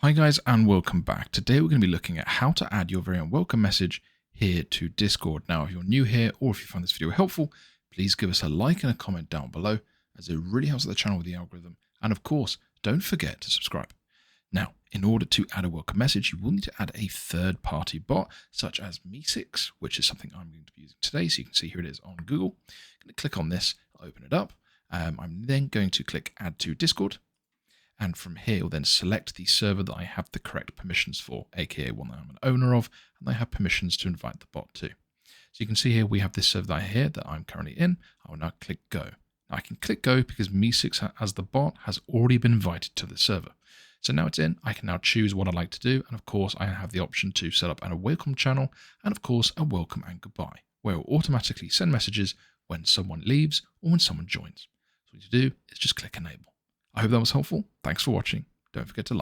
Hi guys and welcome back. Today we're going to be looking at how to add your very own welcome message here to Discord. Now if you're new here or if you find this video helpful, please give us a like and a comment down below as it really helps the channel with the algorithm. And of course, don't forget to subscribe. Now, in order to add a welcome message, you will need to add a third-party bot such as Meesix, which is something I'm going to be using today. So you can see here it is on Google. I'm going to click on this, open it up. I'm then going to click Add to Discord. And from here, you'll then select the server that I have the correct permissions for, aka one that I'm an owner of, and I have permissions to invite the bot to. So you can see here we have this server that I'm currently in. I will now click Go. Now I can click Go because Meesix as the bot has already been invited to the server. So now it's in, I can now choose what I'd like to do. And of course, I have the option to set up a welcome channel and of course, a welcome and goodbye, where it will automatically send messages when someone leaves or when someone joins. So what you do is just click Enable. I hope that was helpful. Thanks for watching. Don't forget to like.